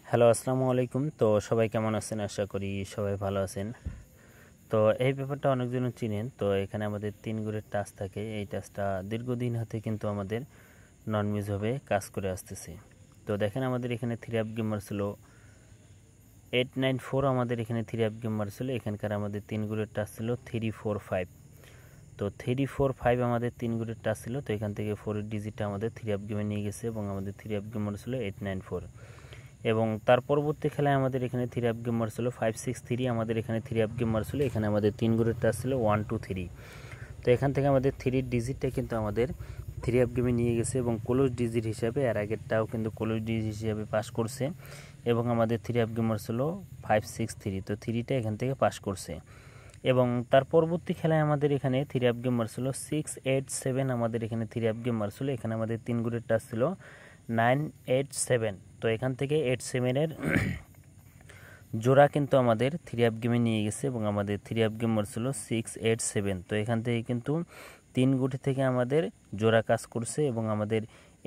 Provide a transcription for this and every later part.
Hello, আসসালামু আলাইকুম। তো সবাই কেমন আছেন? আশা করি সবাই ভালো আছেন। তো এই পেপারটা অনেকজন চিনেন। তো এখানে আমাদের 3 গ্রেড টাস্ক থাকে। এই টাস্কটা দীর্ঘদিন হতে কিন্তু আমাদের নন মিজভাবে কাজ করে আসতেছে। তো দেখেন আমাদের এখানে 3 অ্যাপ গেমার ছিল 894, আমাদের এখানে 3 অ্যাপ গেমার ছিল। এখানকার আমাদের 3 গ্রেড টাস্ক ছিল 3, 4, 5। তো 3, 4, 5 আমাদের 3 গ্রেড টাস্ক ছিল। তো এখান থেকে 4 এর ডিজিটটা আমাদের 3 অ্যাপ গেমে নিয়ে গেছে এবং আমাদের 3 অ্যাপ গেমার ছিল 894। এবং তার পরবর্তী খেলায় আমাদের এখানে 3 অ্যাপ গেমার ছিল 563, আমাদের এখানে 3 অ্যাপ গেমার ছিল। এখানে আমাদের 3 গ্রেড টাস্ক ছিল 1, 2, 3। তো এখান থেকে আমাদের 3 ডিজিটটা কিন্তু আমাদের 3 অ্যাপ গেমে নিয়ে গেছে এবং ক্লোজ ডিজিট হিসাবে এর আগেরটাও কিন্তু ক্লোজ ডিজিট হিসাবে পাস করছে এবং আমাদের 3 অ্যাপ গেমার ছিল 563। তো 3টা এখান থেকে পাস করছে। এবং তার পরবর্তী খেলায় আমাদের এখানে 3 অ্যাপ গেমার ছিল 687, আমাদের এখানে 3 অ্যাপ গেমার ছিল। এখানে আমাদের 3 গ্রেড টাস্ক ছিল 987। তো এখান থেকে 87-এর জোড়া কিন্তু আমাদের 3 অ্যাপ গেমে নিয়ে গেছে এবং আমাদের 3 অ্যাপ গেমার ছিল 687। তো এখান থেকে কিন্তু 3 গুটি থেকে আমাদের জোড়া কাজ করছে এবং আমাদের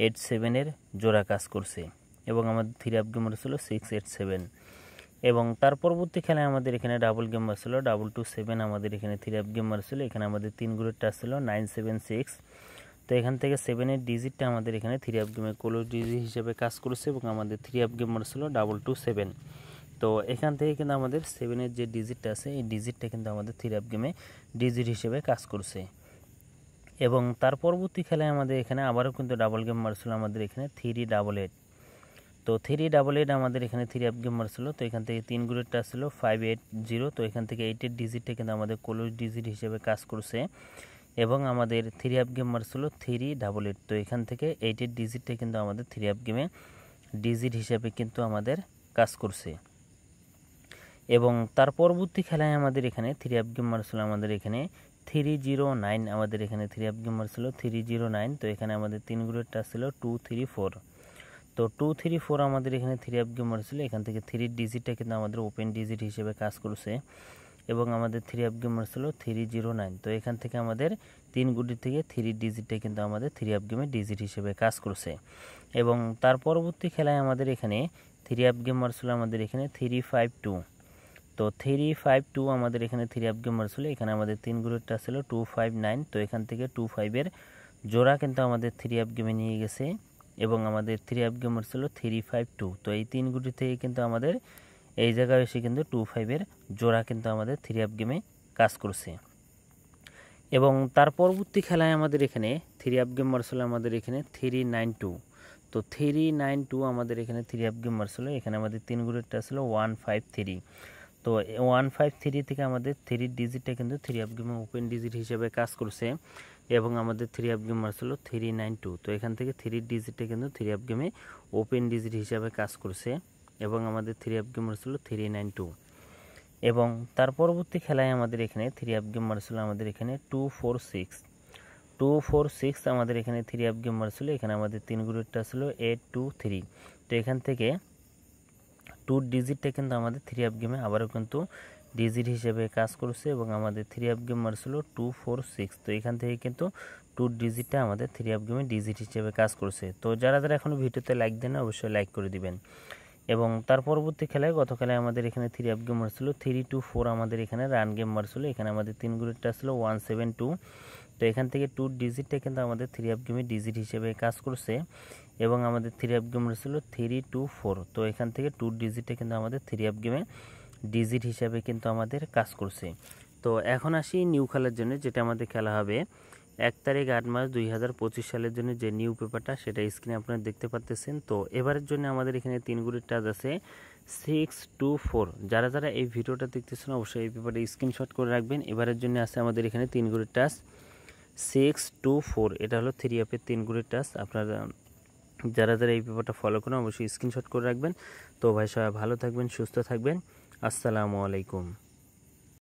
87-এর জোড়া কাজ করছে এবং আমাদের 3 অ্যাপ গেমার ছিল 687। এবং তার পরবর্তী খেলায় আমাদের এখানে ডাবল গেমার ছিল 227, আমাদের এখানে 3 অ্যাপ গেমার ছিল। এখানে আমাদের 3 গ্রেড টাস্ক ছিল 976। তো এখান থেকে 7-এর ডিজিটটা আমাদের এখানে 3 অ্যাপ গেমের ক্লোজ ডিজিট হিসেবে কাজ করছে এবং আমাদের 3 অ্যাপ গেমার ছিল 227। তো এখান থেকে কিন্তু আমাদের 7-এর যে ডিজিটটা আছে এই ডিজিটটা কিন্তু আমাদের 3 অ্যাপ গেমে ডিজিট হিসেবে কাজ করছে। এবং তার পরবর্তী খেলায় আমাদের এখানে আবারও কিন্তু ডাবল গেম মারছিল আমাদের এখানে 388। তো 388 আমাদের এখানে 3 অ্যাপ গেম মারছিল। তো এখান থেকে 3 গ্রেডটা ছিল 580। তো এখান থেকে 8-এর ডিজিটটা কিন্তু আমাদের ক্লোজ ডিজিট হিসেবে কাজ করছে এবং আমাদের 3 অ্যাপ গেমার ছিল 388। তো এখান থেকে 8-এর ডিজিটটা কিন্তু আমাদের 3 অ্যাপ গেমে ডিজিট হিসাবে কিন্তু আমাদের কাজ করছে। এবং তার পরবর্তী খেলায় আমাদের এখানে 3 অ্যাপ গেমার ছিল আমাদের এখানে 309, আমাদের এখানে 3 অ্যাপ গেমার ছিল 309। তো এখানে আমাদের 3 গ্রেডটা ছিল 234। তো 234 আমাদের এখানে 3 অ্যাপ গেমার ছিল। এখান থেকে 3 ডিজিটটা কিন্তু আমাদের ওপেন ডিজিট হিসেবে কাজ করছে এবং আমাদের 3 অ্যাপ গেমার ছিল 309। তো এখান থেকে আমাদের 3 গুটি থেকে 3 ডিজিটটা কিন্তু আমাদের 3 অ্যাপ গেমের ডিজিট হিসেবে কাজ করছে। এবং তার পরবর্তী খেলায় আমাদের এখানে 3 অ্যাপ গেমার ছিল আমাদের এখানে 352। তো 352 আমাদের এখানে 3 অ্যাপ গেমার ছিল। এখানে আমাদের 3 গ্রেডটা ছিল 259। তো এখান থেকে 25-এর জোড়া কিন্তু আমাদের 3 অ্যাপ গেমে নিয়ে গেছে এবং আমাদের 3 অ্যাপ গেমার ছিল 352। তো এই 3 গুটি থেকে কিন্তু আমাদের এই জায়গায় এসে কিন্তু 25-এর জোড়া কিন্তু আমাদের 3 অ্যাপ গেমে কাজ করছে। এবং তার পরবর্তী খেলায় আমাদের এখানে 3 অ্যাপ গেমার ছিল আমাদের এখানে 392। তো 392 আমাদের এখানে 3 অ্যাপ গেমার ছিল। এখানে আমাদের 3 গ্রেডটা ছিল 153। তো 153 থেকে আমাদের 3 ডিজিটটা কিন্তু 3 অ্যাপ গেমে ওপেন ডিজিট হিসেবে কাজ করছে এবং আমাদের 3 অ্যাপ গেমার ছিল 392। তো এখান থেকে 3 ডিজিটটা কিন্তু 3 অ্যাপ গেমে ওপেন ডিজিট হিসেবে কাজ করছে এবং আমাদের 3 অ্যাপ গেমার ছিল 392। এবং তার পরবর্তী খেলায় আমাদের এখানে 3 অ্যাপ গেমার ছিল আমাদের এখানে 246 আমাদের এখানে 3 অ্যাপ গেমার ছিল। এখানে আমাদের 3 গ্রেডটা ছিল 823। তো এখান থেকে 2 ডিজিটটা কিন্তু আমাদের 3 অ্যাপ গেমে আবারও কিন্তু ডিজিট হিসেবে কাজ করছে এবং আমাদের 3 অ্যাপ গেমার ছিল 246। তো এখান থেকে কিন্তু 2 ডিজিটটা আমাদের 3 অ্যাপ গেমে ডিজিট হিসেবে কাজ করছে। তো যারা এখনও ভিডিওতে লাইক দেন না অবশ্যই লাইক করে দিবেন। এবং তার পরবর্তী খেলায় গত খেলায় আমাদের এখানে 3 অ্যাপ গেমার ছিল 324, আমাদের এখানে রান গেম মারছিল। এখানে আমাদের 3 গ্রেডটা ছিল 172। তো এখান থেকে 2 ডিজিটটা কিন্তু আমাদের 3 অ্যাপ গেমে ডিজিট হিসেবে কাজ করছে এবং আমাদের 3 অ্যাপ গেমার ছিল 324। তো এখান থেকে 2 ডিজিটটা কিন্তু আমাদের 3 অ্যাপ গেমে ডিজিট হিসাবে কিন্তু আমাদের কাজ করছে। তো এখন আসি নিউ খেলার জন্য, যেটা আমাদের খেলা হবে 1 তারিখ 8 মাস 2025 সালের জন্য যে নিউ পেপারটা সেটা স্ক্রিনে আপনারা দেখতে পাচ্ছেন। তো এবারের জন্য আমাদের এখানে 3 গুটির টাচ আছে 624। যারা এই ভিডিওটা দেখতেছেন অবশ্যই এই পেপারটা স্ক্রিনশট করে রাখবেন। এবারের জন্য আছে আমাদের এখানে 3 গুটির টাচ 624। এটা হলো 3 অ্যাপের 3 গুটির টাচ। আপনারা যারা এই পেপারটা ফলো করেন অবশ্যই স্ক্রিনশট করে রাখবেন। তো ভাই সবাই ভালো থাকবেন, সুস্থ থাকবেন। আসসালামু আলাইকুম।